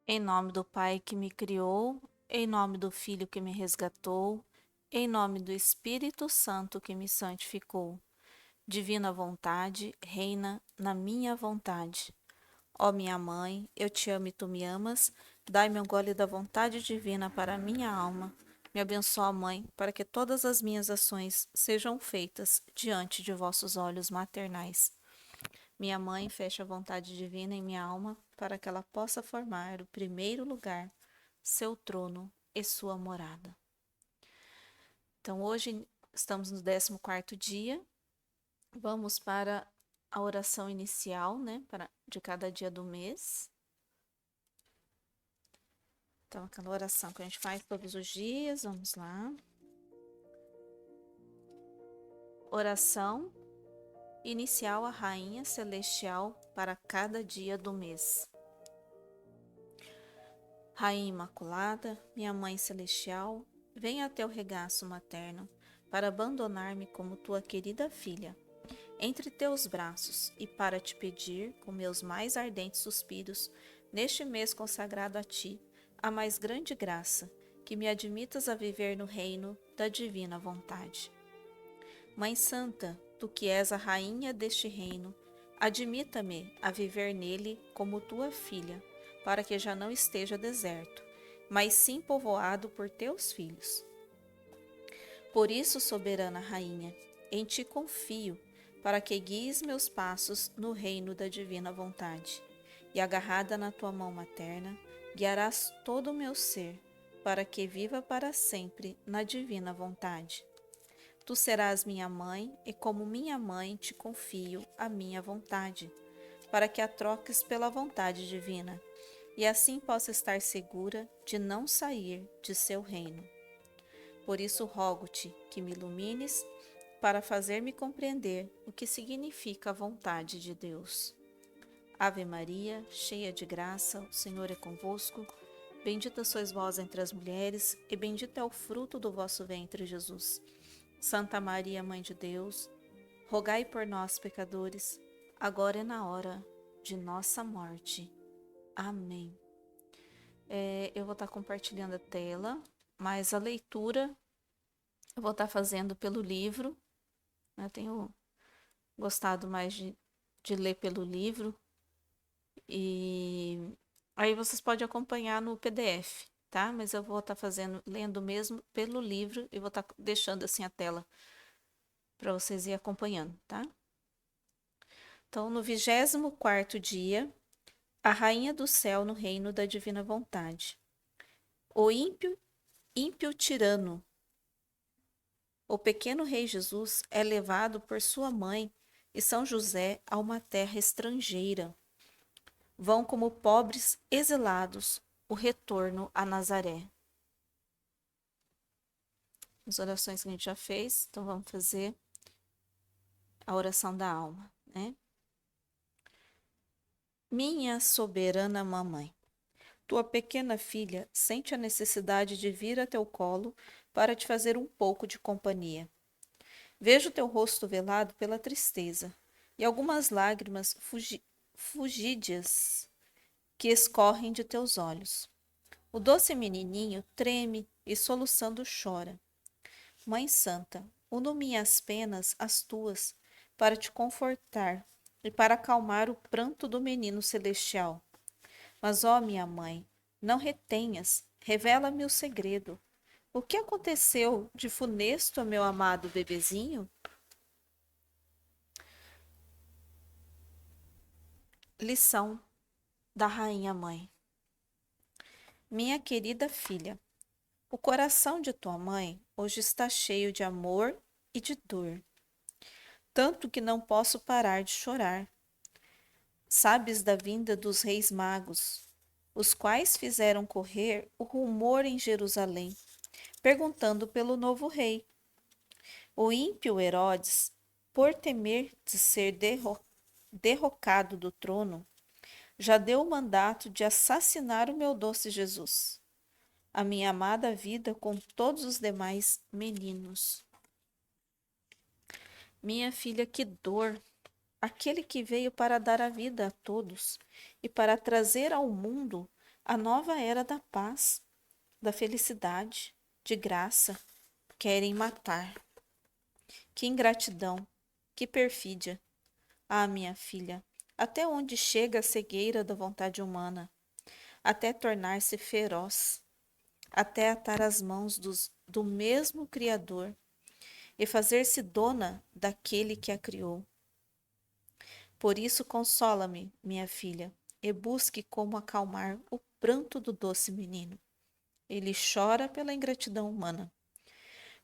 Em nome do Pai que me criou, em nome do Filho que me resgatou, em nome do Espírito Santo que me santificou. Divina vontade, reina na minha vontade. Ó minha mãe, eu te amo e tu me amas. Dai-me um gole da vontade divina para a minha alma. Me abençoa, Mãe, para que todas as minhas ações sejam feitas diante de vossos olhos maternais. Minha mãe, feche a vontade divina em minha alma, para que ela possa formar o primeiro lugar, seu trono e sua morada. Então, hoje estamos no 14º dia. Vamos para a oração inicial, né, de cada dia do mês. Então, aquela oração que a gente faz todos os dias, vamos lá. Oração inicial à Rainha Celestial para cada dia do mês. Rainha Imaculada, minha Mãe Celestial, venha até o regaço materno para abandonar-me como tua querida filha, entre teus braços, e para te pedir, com meus mais ardentes suspiros, neste mês consagrado a ti, a mais grande graça, que me admitas a viver no reino da divina vontade. Mãe Santa, tu que és a rainha deste reino, admita-me a viver nele como tua filha, para que já não esteja deserto, mas sim povoado por teus filhos. Por isso, soberana rainha, em ti confio, para que guies meus passos no reino da divina vontade. E agarrada na tua mão materna, guiarás todo o meu ser, para que viva para sempre na divina vontade. Tu serás minha mãe, e como minha mãe te confio a minha vontade, para que a troques pela vontade divina, e assim possa estar segura de não sair de seu reino. Por isso rogo-te que me ilumines para fazer-me compreender o que significa a vontade de Deus. Ave Maria, cheia de graça, o Senhor é convosco. Bendita sois vós entre as mulheres, e bendito é o fruto do vosso ventre, Jesus. Santa Maria, Mãe de Deus, rogai por nós, pecadores, agora e na hora de nossa morte. Amém. Eu vou estar compartilhando a tela, mas a leitura eu vou estar fazendo pelo livro. Eu tenho gostado mais de ler pelo livro, e aí vocês podem acompanhar no PDF, tá? Mas eu vou estar lendo mesmo pelo livro, e vou estar deixando assim a tela para vocês ir acompanhando, tá? Então, no 24º dia, a Rainha do Céu no reino da divina vontade. O ímpio tirano, o pequeno rei Jesus é levado por sua mãe e São José a uma terra estrangeira. Vão como pobres exilados, o retorno a Nazaré. As orações que a gente já fez, então vamos fazer a oração da alma, né? Minha soberana mamãe, tua pequena filha sente a necessidade de vir a teu colo para te fazer um pouco de companhia. Vejo teu rosto velado pela tristeza e algumas lágrimas fugídias que escorrem de teus olhos. O doce menininho treme e soluçando chora. Mãe Santa, uno minhas penas às tuas para te confortar e para acalmar o pranto do menino celestial. Mas, ó minha mãe, não retenhas, revela-me o segredo. O que aconteceu de funesto a meu amado bebezinho? Lição da Rainha Mãe. Minha querida filha, o coração de tua mãe hoje está cheio de amor e de dor, tanto que não posso parar de chorar. Sabes da vinda dos reis magos, os quais fizeram correr o rumor em Jerusalém, perguntando pelo novo rei. O ímpio Herodes, por temer de ser derrocado do trono, já deu o mandato de assassinar o meu doce Jesus, a minha amada vida com todos os demais meninos. Minha filha, que dor! Aquele que veio para dar a vida a todos e para trazer ao mundo A nova era da paz, da felicidade, de graça, querem matar. Que ingratidão, que perfídia! Ah, minha filha, até onde chega a cegueira da vontade humana? Até tornar-se feroz, até atar as mãos do mesmo Criador e fazer-se dona daquele que a criou. Por isso, consola-me, minha filha, e busque como acalmar o pranto do doce menino. Ele chora pela ingratidão humana,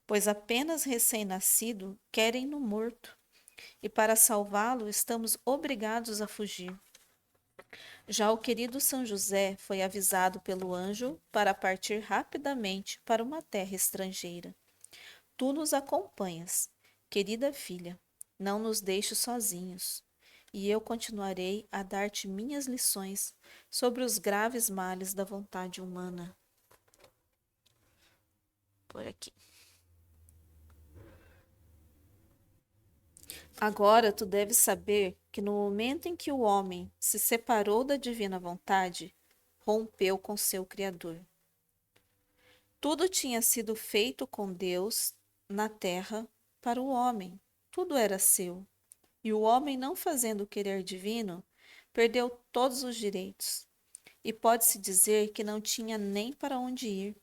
pois apenas recém-nascido querem-no morto, e para salvá-lo estamos obrigados a fugir. Já o querido São José foi avisado pelo anjo para partir rapidamente para uma terra estrangeira. Tu nos acompanhas, querida filha, não nos deixes sozinhos, e eu continuarei a dar-te minhas lições sobre os graves males da vontade humana. Por aqui. Agora tu deves saber que no momento em que o homem se separou da divina vontade, rompeu com seu Criador. Tudo tinha sido feito com Deus na terra para o homem, tudo era seu. E o homem, não fazendo o querer divino, perdeu todos os direitos. E pode-se dizer que não tinha nem para onde ir.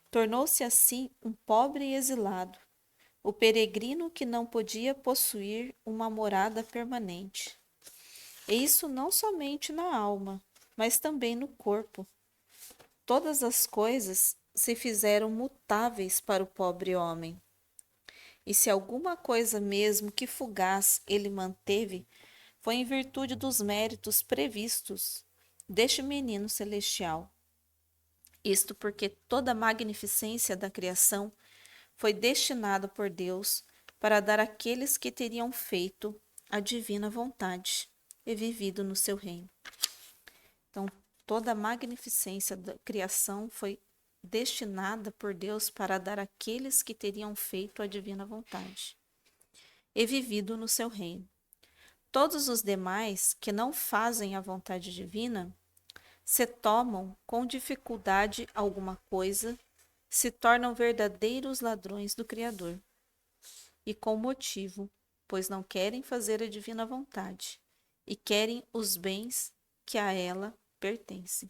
Tornou-se assim um pobre e exilado, o peregrino que não podia possuir uma morada permanente. E isso não somente na alma, mas também no corpo. Todas as coisas se fizeram mutáveis para o pobre homem. E se alguma coisa mesmo que fugaz ele manteve, foi em virtude dos méritos previstos deste menino celestial. Isto porque toda a magnificência da criação foi destinada por Deus para dar àqueles que teriam feito a divina vontade e vivido no seu reino. Então, toda a magnificência da criação foi destinada por Deus para dar àqueles que teriam feito a divina vontade e vivido no seu reino. Todos os demais que não fazem a vontade divina se tomam com dificuldade alguma coisa, se tornam verdadeiros ladrões do Criador. E com motivo, pois não querem fazer a divina vontade e querem os bens que a ela pertencem.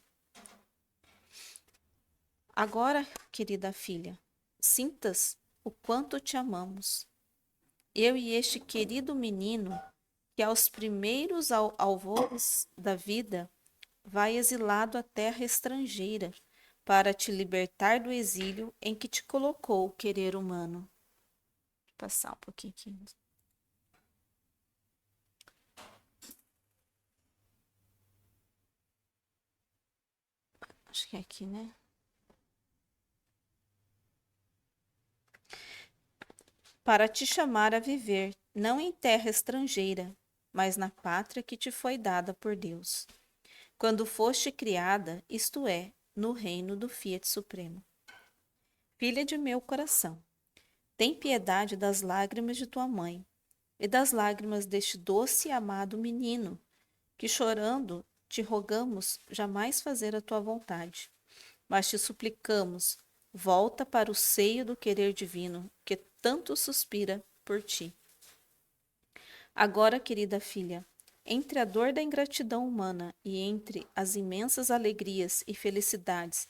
Agora, querida filha, sintas o quanto te amamos. Eu e este querido menino, que aos primeiros alvores da vida vai exilado à terra estrangeira para te libertar do exílio em que te colocou o querer humano. Vou passar um pouquinho aqui. Acho que é aqui, né? Para te chamar a viver, não em terra estrangeira, mas na pátria que te foi dada por Deus, quando foste criada, isto é, no reino do Fiat Supremo. Filha de meu coração, tem piedade das lágrimas de tua mãe e das lágrimas deste doce e amado menino, que chorando te rogamos jamais fazer a tua vontade, mas te suplicamos, volta para o seio do querer divino, que tanto suspira por ti. Agora, querida filha, entre a dor da ingratidão humana e entre as imensas alegrias e felicidades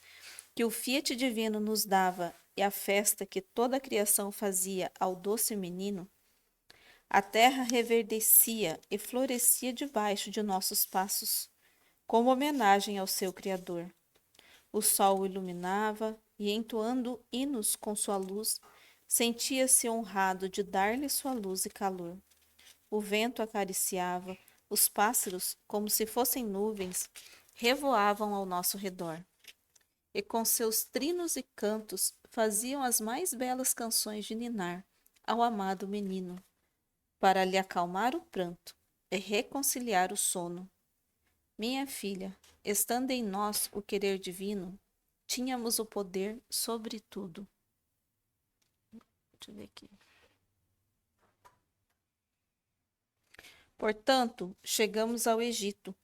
que o Fiat divino nos dava e a festa que toda a criação fazia ao doce menino, a terra reverdecia e florescia debaixo de nossos passos, como homenagem ao seu Criador. O sol o iluminava e, entoando hinos com sua luz, sentia-se honrado de dar-lhe sua luz e calor. O vento acariciava, os pássaros, como se fossem nuvens, revoavam ao nosso redor. E com seus trinos e cantos faziam as mais belas canções de ninar ao amado menino, para lhe acalmar o pranto e reconciliar o sono. Minha filha, estando em nós o querer divino, tínhamos o poder sobre tudo. Deixa eu ver aqui. Portanto, chegamos ao Egito,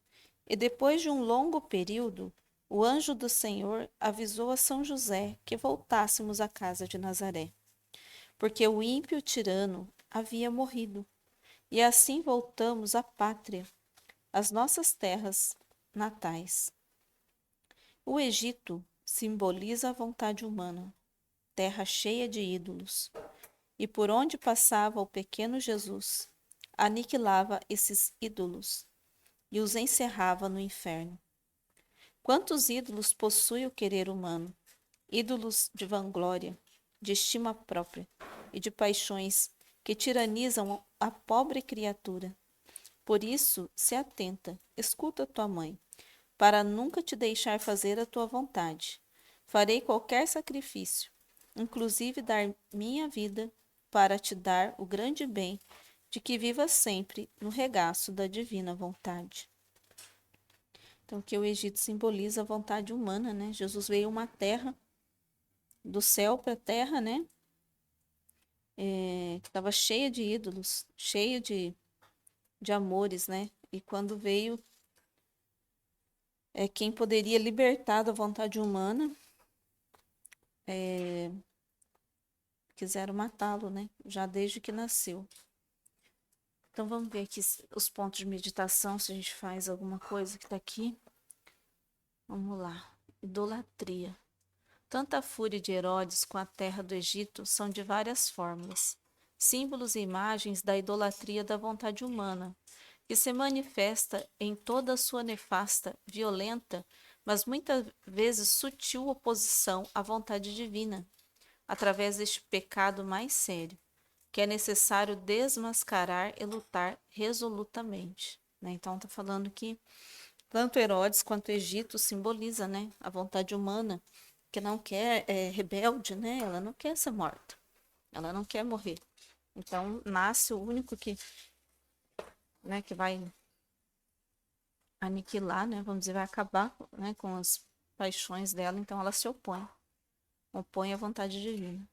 e depois de um longo período, o anjo do Senhor avisou a São José que voltássemos à casa de Nazaré, porque o ímpio tirano havia morrido, e assim voltamos à pátria, às nossas terras natais. O Egito simboliza a vontade humana, terra cheia de ídolos, e por onde passava o pequeno Jesus, aniquilava esses ídolos e os encerrava no inferno. Quantos ídolos possui o querer humano? Ídolos de vanglória, de estima própria e de paixões que tiranizam a pobre criatura. Por isso, se atenta, escuta tua mãe, para nunca te deixar fazer a tua vontade. Farei qualquer sacrifício, inclusive dar minha vida, para te dar o grande bem de que vivas sempre no regaço da divina vontade. Então, que o Egito simboliza a vontade humana, né? Jesus veio uma terra, do céu para a terra, né? Que estava cheia de ídolos, cheia de amores, né? E quando veio, quem poderia libertar da vontade humana, quiseram matá-lo, né? Já desde que nasceu. Então vamos ver aqui os pontos de meditação, se a gente faz alguma coisa que está aqui. Vamos lá. Idolatria. Tanta fúria de Herodes com a terra do Egito são de várias formas, símbolos e imagens da idolatria da vontade humana, que se manifesta em toda a sua nefasta, violenta, mas muitas vezes sutil oposição à vontade divina, através deste pecado mais sério, que é necessário desmascarar e lutar resolutamente. Né? Então, está falando que tanto Herodes quanto o Egito simboliza, né, a vontade humana, que não quer, rebelde, né? Ela não quer ser morta, ela não quer morrer. Então, nasce o único que vai aniquilar, né? Vamos dizer, vai acabar, né, com as paixões dela. Então, ela se opõe à vontade divina.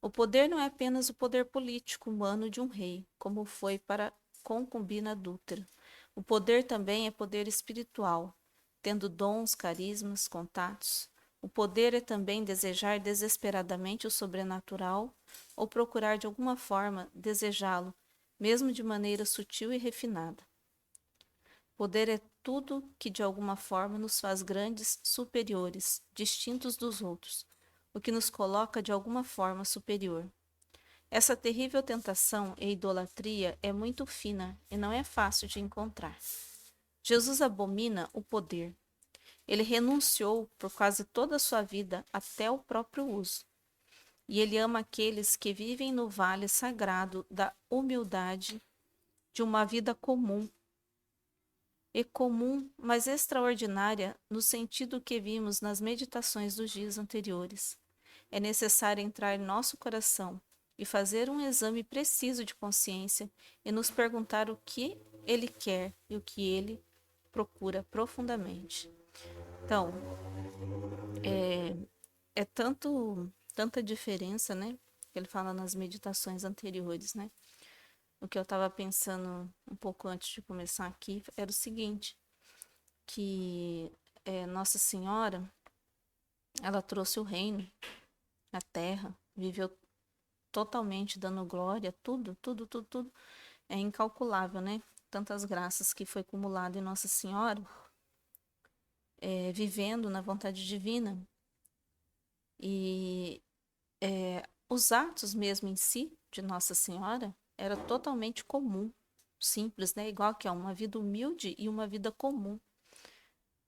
O poder não é apenas o poder político humano de um rei, como foi para a concubina adúltera. O poder também é poder espiritual, tendo dons, carismas, contatos. O poder é também desejar desesperadamente o sobrenatural ou procurar de alguma forma desejá-lo, mesmo de maneira sutil e refinada. Poder é tudo que de alguma forma nos faz grandes, superiores, distintos dos outros, o que nos coloca de alguma forma superior. Essa terrível tentação e idolatria é muito fina e não é fácil de encontrar. Jesus abomina o poder. Ele renunciou por quase toda a sua vida até o próprio uso. E ele ama aqueles que vivem no vale sagrado da humildade de uma vida comum. E comum, mas extraordinária no sentido que vimos nas meditações dos dias anteriores. É necessário entrar em nosso coração e fazer um exame preciso de consciência e nos perguntar o que ele quer e o que ele procura profundamente. Então, é tanta diferença, né? Que ele fala nas meditações anteriores, né? O que eu estava pensando um pouco antes de começar aqui era o seguinte, que Nossa Senhora, ela trouxe o reino à Terra, viveu totalmente dando glória, tudo, é incalculável, né? Tantas graças que foi acumulado em Nossa Senhora, vivendo na vontade divina. E os atos mesmo em si de Nossa Senhora era totalmente comum, simples, né? Igual que é uma vida humilde e uma vida comum.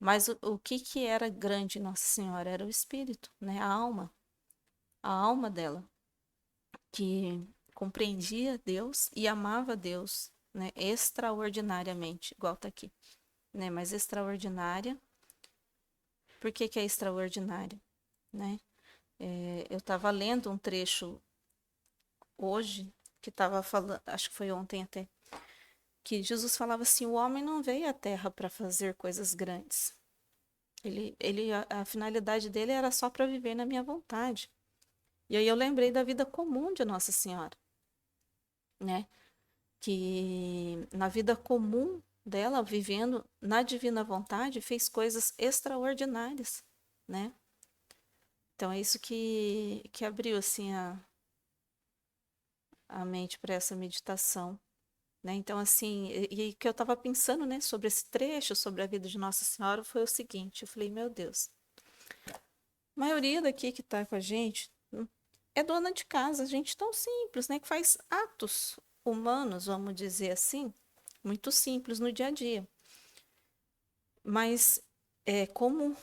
Mas o que era grande em Nossa Senhora? Era o espírito, né? A alma dela, que compreendia Deus e amava Deus, né? Extraordinariamente, igual tá aqui, né? Mas extraordinária. Por que é extraordinária, né? Eu estava lendo um trecho hoje que estava falando, acho que foi ontem até, que Jesus falava assim: o homem não veio à Terra para fazer coisas grandes. A finalidade dele era só para viver na minha vontade. E aí eu lembrei da vida comum de Nossa Senhora, né? Que na vida comum dela, vivendo na divina vontade, fez coisas extraordinárias, né? Então é isso que abriu assim a mente para essa meditação, né? Então assim, e que eu estava pensando, né, sobre esse trecho, sobre a vida de Nossa Senhora, foi o seguinte, eu falei, meu Deus, a maioria daqui que está com a gente é dona de casa, gente tão simples, né, que faz atos humanos, vamos dizer assim, muito simples no dia a dia. Mas como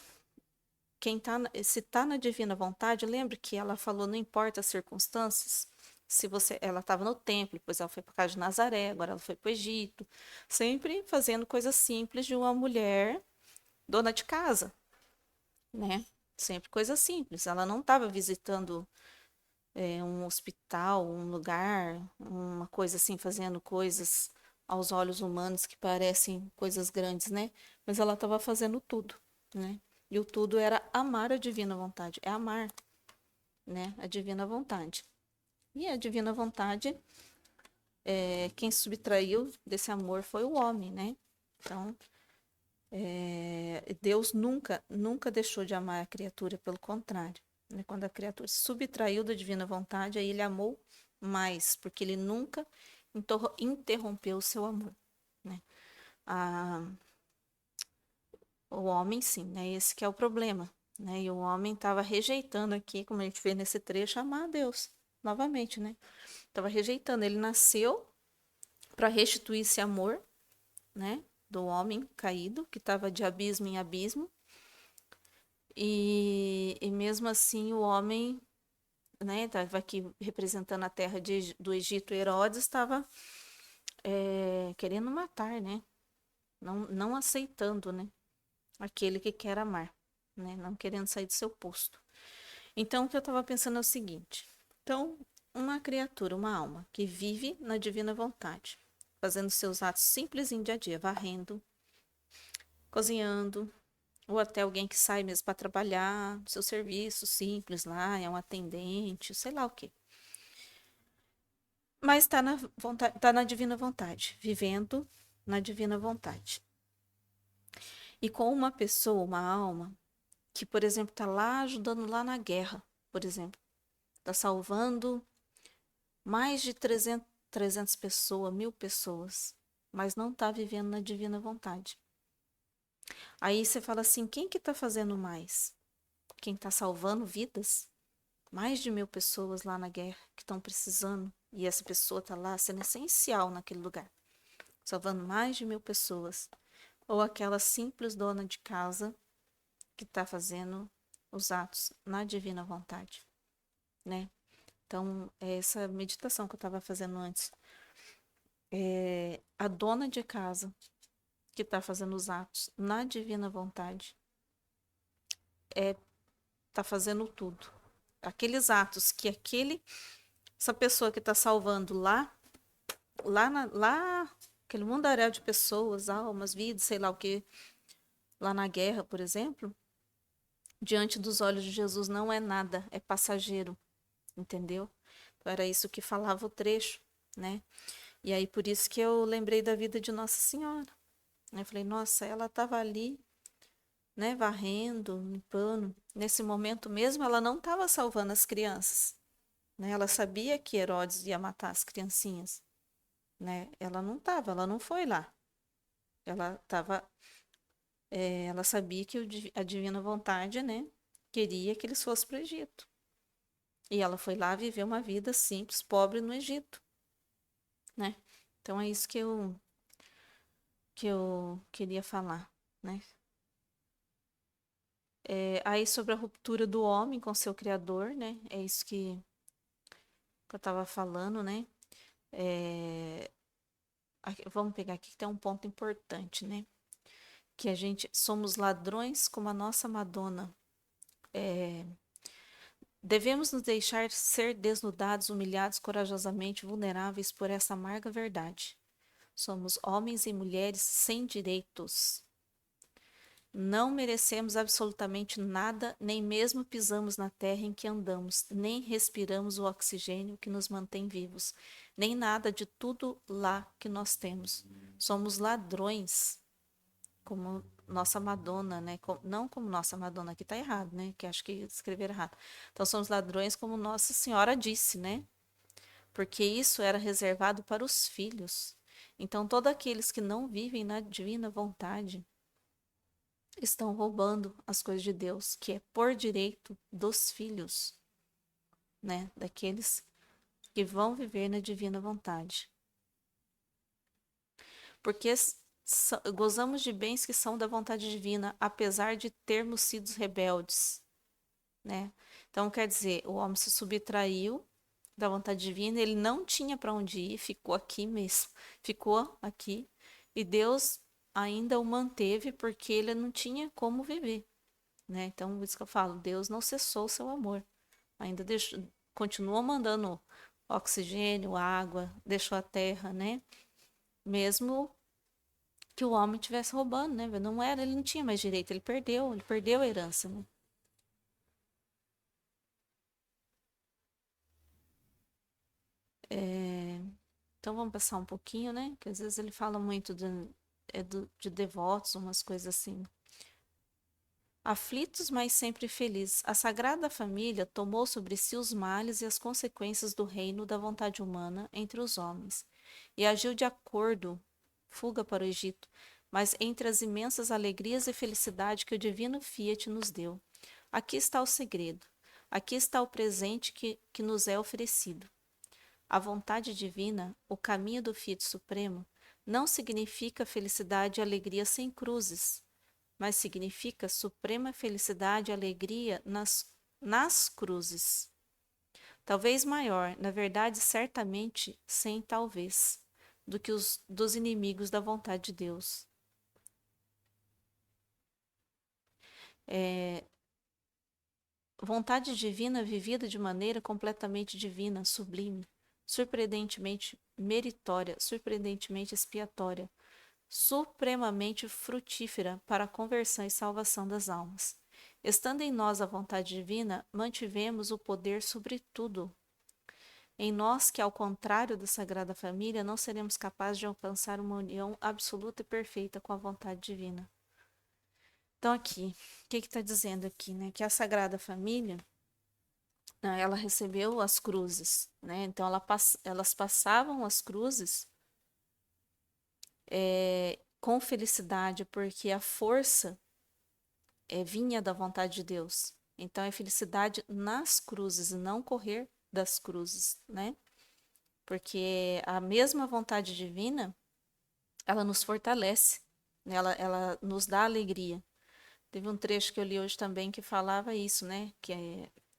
quem tá, se tá na divina vontade, lembre que ela falou, não importa as circunstâncias, se você, ela estava no templo, depois ela foi para casa de Nazaré, agora ela foi para o Egito, sempre fazendo coisas simples de uma mulher dona de casa, né? Sempre coisas simples. Ela não estava visitando um hospital, um lugar, uma coisa assim, fazendo coisas aos olhos humanos que parecem coisas grandes, né? Mas ela estava fazendo tudo, né? E o tudo era amar a divina vontade, é amar, né? A divina vontade. E a divina vontade, quem subtraiu desse amor foi o homem, né? Então, Deus nunca deixou de amar a criatura, pelo contrário, né? Quando a criatura se subtraiu da divina vontade, aí ele amou mais, porque ele nunca interrompeu o seu amor, né? A, o homem, sim, né? Esse que é o problema, né? E o homem estava rejeitando aqui, como a gente vê nesse trecho, amar a Deus, novamente, né? Estava rejeitando. Ele nasceu para restituir esse amor, né? Do homem caído, que estava de abismo em abismo. E mesmo assim, o homem, né? Estava aqui representando a terra do Egito, Herodes estava querendo matar, né? Não aceitando, né? Aquele que quer amar, né? Não querendo sair do seu posto. Então, o que eu estava pensando é o seguinte: então, uma criatura, uma alma, que vive na divina vontade, fazendo seus atos simples em dia a dia, varrendo, cozinhando, ou até alguém que sai mesmo para trabalhar, seu serviço simples lá, é um atendente, sei lá o quê. Mas está na vontade, tá na divina vontade, vivendo na divina vontade. E com uma pessoa, uma alma, que, por exemplo, está lá ajudando lá na guerra, por exemplo, está salvando mais de 300 pessoas, 1.000 pessoas, mas não está vivendo na divina vontade. Aí você fala assim, quem que está fazendo mais? Quem está salvando vidas? Mais de 1.000 pessoas lá na guerra que estão precisando, e essa pessoa está lá sendo essencial naquele lugar, salvando mais de 1.000 pessoas. Ou aquela simples dona de casa que está fazendo os atos na divina vontade, né? Então, é essa meditação que eu estava fazendo antes. A dona de casa que está fazendo os atos na divina vontade está fazendo tudo. Aqueles atos que essa pessoa que está salvando lá, aquele mundaréu de pessoas, almas, vidas, sei lá o que, lá na guerra, por exemplo, diante dos olhos de Jesus não é nada, é passageiro, entendeu? Então, era isso que falava o trecho, né? E aí, por isso que eu lembrei da vida de Nossa Senhora. Eu falei, nossa, ela estava ali, né, varrendo, limpando. Nesse momento mesmo, ela não estava salvando as crianças, né? Ela sabia que Herodes ia matar as criancinhas, né? Ela não estava, ela não foi lá. Ela estava, ela sabia que a divina vontade, né, queria que eles fossem para o Egito. E ela foi lá viver uma vida simples, pobre no Egito, né? Então é isso que eu queria falar, né? Aí sobre a ruptura do homem com seu criador, né? É isso que eu estava falando, né? É, vamos pegar aqui que tem um ponto importante, né? Que a gente somos ladrões como a nossa Madonna. Devemos nos deixar ser desnudados, humilhados, corajosamente vulneráveis por essa amarga verdade. Somos homens e mulheres sem direitos. Não merecemos absolutamente nada, nem mesmo pisamos na terra em que andamos, nem respiramos o oxigênio que nos mantém vivos, nem nada de tudo lá que nós temos. Somos ladrões, como nossa Madonna, né? Não como nossa Madonna, aqui tá errado, né? Que acho que escreveram errado. Então, somos ladrões como Nossa Senhora disse, né? Porque isso era reservado para os filhos. Então, todos aqueles que não vivem na divina vontade estão roubando as coisas de Deus, que é por direito dos filhos, né? Daqueles que vão viver na divina vontade. Porque gozamos de bens que são da vontade divina, apesar de termos sido rebeldes, né? Então, quer dizer, o homem se subtraiu da vontade divina, ele não tinha para onde ir, ficou aqui mesmo, ficou aqui, e Deus ainda o manteve porque ele não tinha como viver, né? Então, por isso que eu falo, Deus não cessou o seu amor, ainda deixou, continuou mandando oxigênio, água, deixou a terra, né? Mesmo que o homem estivesse roubando, né? Não era, ele não tinha mais direito, ele perdeu a herança, né? É, então vamos passar um pouquinho, né? Que às vezes ele fala muito de devotos, umas coisas assim. Aflitos, mas sempre felizes, a Sagrada Família tomou sobre si os males e as consequências do reino da vontade humana entre os homens, e agiu de acordo, fuga para o Egito, mas entre as imensas alegrias e felicidade que o divino Fiat nos deu. Aqui está o segredo, aqui está o presente que nos é oferecido. A vontade divina, o caminho do Fiat Supremo, não significa felicidade e alegria sem cruzes, mas significa suprema felicidade e alegria nas cruzes. Talvez maior, na verdade, certamente, sem talvez, do que os dos inimigos da vontade de Deus. É, vontade divina vivida de maneira completamente divina, sublime, surpreendentemente meritória, surpreendentemente expiatória, supremamente frutífera para a conversão e salvação das almas. Estando em nós a vontade divina, mantivemos o poder sobre tudo. Em nós, que ao contrário da Sagrada Família, não seremos capazes de alcançar uma união absoluta e perfeita com a vontade divina. Então, aqui, o que está dizendo aqui, né? Que a Sagrada Família, né, ela recebeu as cruzes, né? Então, elas passavam as cruzes com felicidade, porque a força vinha da vontade de Deus. Então é felicidade nas cruzes e não correr das cruzes, né? Porque a mesma vontade divina, ela nos fortalece, né? Ela nos dá alegria. Teve um trecho que eu li hoje também que falava isso, né?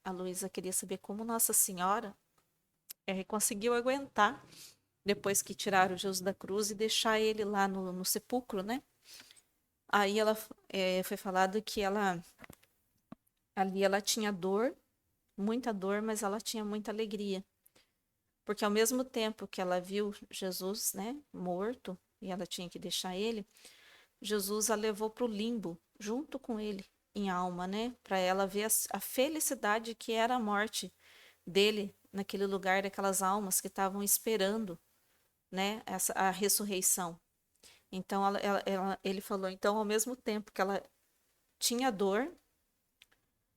A Luísa queria saber como Nossa Senhora conseguiu aguentar depois que tiraram Jesus da cruz e deixar ele lá no sepulcro, né? Aí ela foi falado que ela ali ela tinha dor, muita dor, mas ela tinha muita alegria. Porque ao mesmo tempo que ela viu Jesus, né, morto, e ela tinha que deixar ele, Jesus a levou para o limbo, junto com ele, em alma, né, para ela ver a felicidade que era a morte dele naquele lugar, daquelas almas que estavam esperando, né, a ressurreição. Então ele falou, então ao mesmo tempo que ela tinha dor,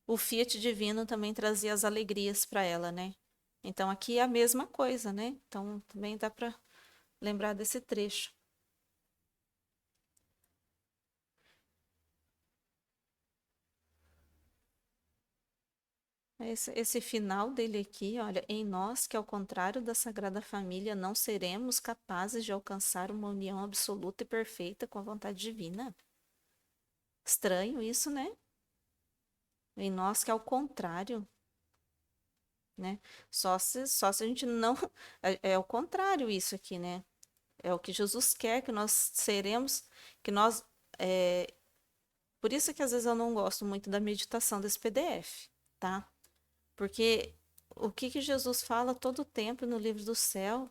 o Fiat divino também trazia as alegrias para ela, né? Então aqui é a mesma coisa, né? Então também dá para lembrar desse trecho. Esse final dele aqui, olha, em nós que ao contrário da Sagrada Família não seremos capazes de alcançar uma união absoluta e perfeita com a vontade divina. Estranho isso, né? Em nós que ao contrário, né? Só se a gente não é o contrário isso aqui, né? É o que Jesus quer que nós seremos, que nós. é, Por isso que às vezes eu não gosto muito da meditação desse PDF, tá? Porque o que Jesus fala todo o tempo no livro do céu,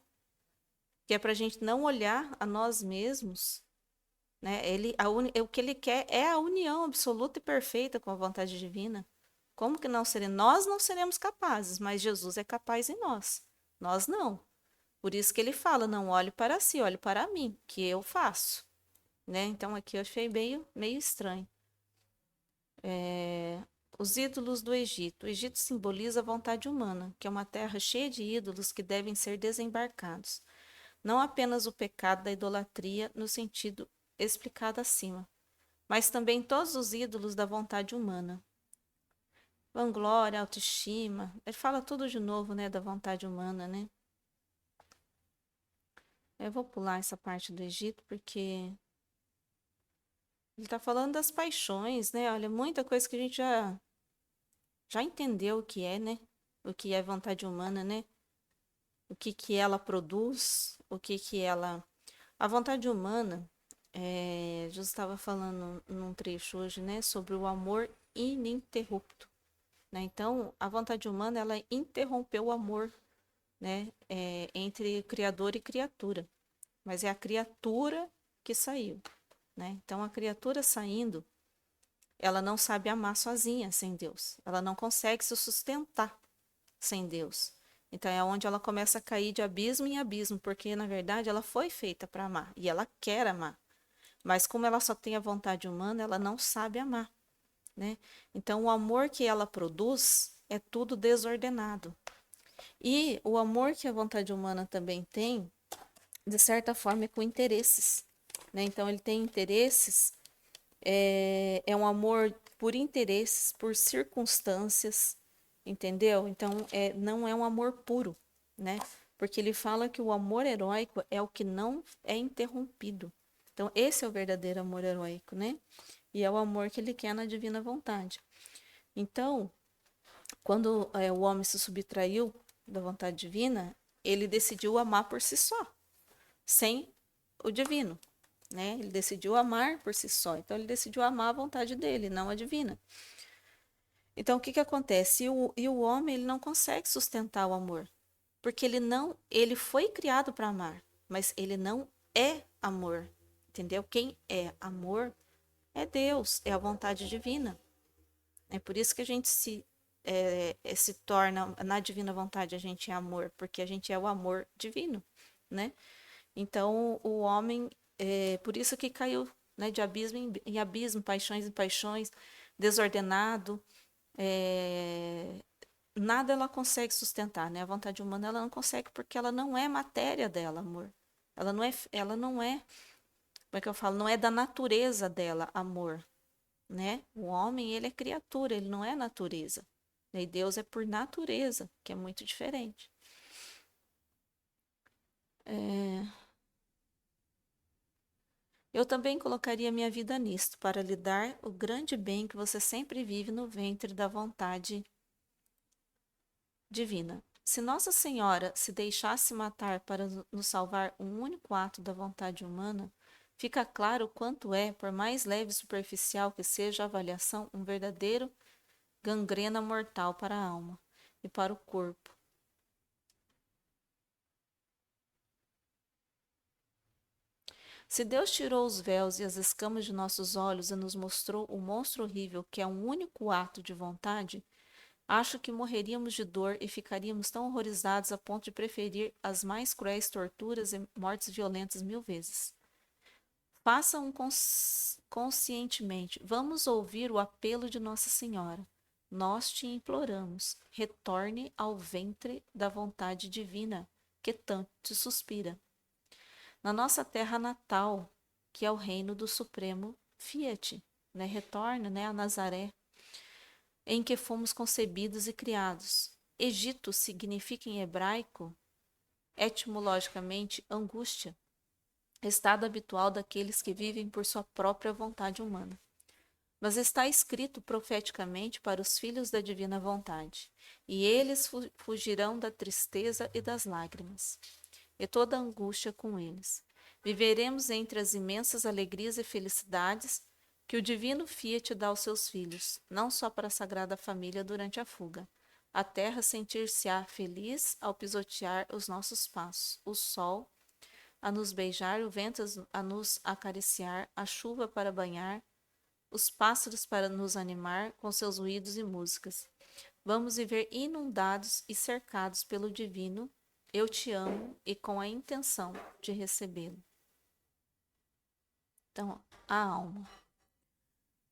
que é para a gente não olhar a nós mesmos, né? O que ele quer é a união absoluta e perfeita com a vontade divina. Como que não seremos? Nós não seremos capazes, mas Jesus é capaz em nós. Nós não. Por isso que ele fala, não olhe para si, olhe para mim, que eu faço, né? Então aqui eu achei meio estranho. Os ídolos do Egito. O Egito simboliza a vontade humana, que é uma terra cheia de ídolos que devem ser desembarcados. Não apenas o pecado da idolatria no sentido explicado acima, mas também todos os ídolos da vontade humana. Vanglória, autoestima, ele fala tudo de novo, né, da vontade humana, né? Eu vou pular essa parte do Egito porque ele está falando das paixões, né? Olha, muita coisa que a gente já entendeu o que é, né? O que é vontade humana, né? O que que ela produz, o que que ela... A vontade humana, Jesus estava falando num trecho hoje, né? Sobre o amor ininterrupto, né? Então, a vontade humana, ela interrompeu o amor, né? Entre criador e criatura. Mas é a criatura que saiu, né? Então, a criatura saindo, ela não sabe amar sozinha, sem Deus. Ela não consegue se sustentar sem Deus. Então é onde ela começa a cair de abismo em abismo, porque na verdade ela foi feita para amar e ela quer amar. Mas como ela só tem a vontade humana, ela não sabe amar, né? Então o amor que ela produz é tudo desordenado. E o amor que a vontade humana também tem, de certa forma, é com interesses, né? Então ele tem interesses, é um amor por interesses, por circunstâncias, entendeu? Então, não é um amor puro, né? Porque ele fala que o amor heróico é o que não é interrompido. Então, esse é o verdadeiro amor heróico, né? E é o amor que ele quer na divina vontade. Então, quando o homem se subtraiu da vontade divina, ele decidiu amar por si só, sem o divino, né? Ele decidiu amar por si só. Então, ele decidiu amar a vontade dele, não a divina. Então, o que que acontece? E o homem, ele não consegue sustentar o amor, porque ele foi criado para amar, mas ele não é amor, entendeu? Quem é amor é Deus, é a vontade divina. É por isso que a gente se torna, na divina vontade, a gente é amor, porque a gente é o amor divino, né? Então, o homem, por isso que caiu, né, de abismo em abismo, paixões em paixões, desordenado, é, nada ela consegue sustentar, né? A vontade humana ela não consegue porque ela não é matéria dela, amor. Ela não é, como é que eu falo? Não é da natureza dela, amor, né? O homem, ele é criatura, ele não é natureza. E Deus é por natureza, que é muito diferente. É, eu também colocaria minha vida nisto, para lhe dar o grande bem que você sempre vive no ventre da vontade divina. Se Nossa Senhora se deixasse matar para nos salvar um único ato da vontade humana, fica claro quanto é, por mais leve e superficial que seja a avaliação, um verdadeiro gangrena mortal para a alma e para o corpo. Se Deus tirou os véus e as escamas de nossos olhos e nos mostrou o monstro horrível que é um único ato de vontade, acho que morreríamos de dor e ficaríamos tão horrorizados a ponto de preferir as mais cruéis torturas e mortes violentas 1000 vezes. Façam conscientemente. Vamos ouvir o apelo de Nossa Senhora. Nós te imploramos, retorne ao ventre da vontade divina, que tanto te suspira. Na nossa terra natal, que é o reino do Supremo Fiat, né? Retorne, né, a Nazaré, em que fomos concebidos e criados. Egito significa em hebraico, etimologicamente, angústia, estado habitual daqueles que vivem por sua própria vontade humana. Mas está escrito profeticamente para os filhos da divina vontade, e eles fugirão da tristeza e das lágrimas, e toda angústia com eles. Viveremos entre as imensas alegrias e felicidades que o divino Fiat dá aos seus filhos, não só para a Sagrada Família durante a fuga. A terra sentir-se-á feliz ao pisotear os nossos passos, o sol a nos beijar, o vento a nos acariciar, a chuva para banhar, os pássaros para nos animar com seus ruídos e músicas. Vamos viver inundados e cercados pelo divino eu te amo e com a intenção de recebê-lo. Então, a alma.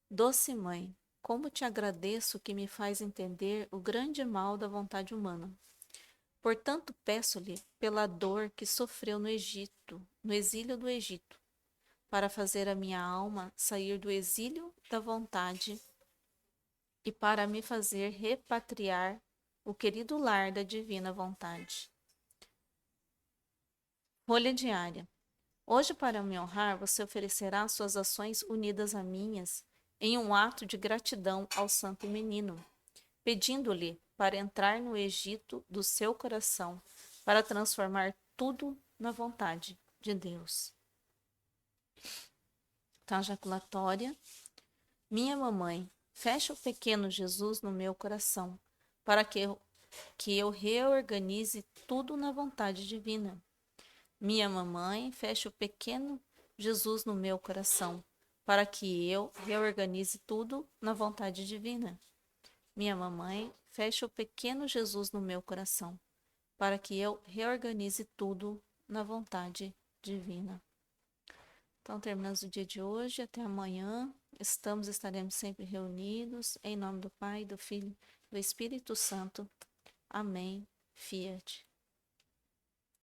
Doce Mãe, como te agradeço que me faz entender o grande mal da vontade humana. Portanto, peço-lhe pela dor que sofreu no Egito, no exílio do Egito, para fazer a minha alma sair do exílio da vontade e para me fazer repatriar o querido lar da divina vontade. Folha diária. Hoje, para me honrar, você oferecerá suas ações unidas a minhas em um ato de gratidão ao Santo Menino, pedindo-lhe para entrar no Egito do seu coração, para transformar tudo na vontade de Deus. Então, jaculatória. Minha mamãe, fecha o pequeno Jesus no meu coração, para que eu reorganize tudo na vontade divina. Minha mamãe, fecha o pequeno Jesus no meu coração, para que eu reorganize tudo na vontade divina. Minha mamãe, fecha o pequeno Jesus no meu coração, para que eu reorganize tudo na vontade divina. Então, terminamos o dia de hoje. Até amanhã. Estaremos sempre reunidos. Em nome do Pai, do Filho e do Espírito Santo. Amém. Fiat.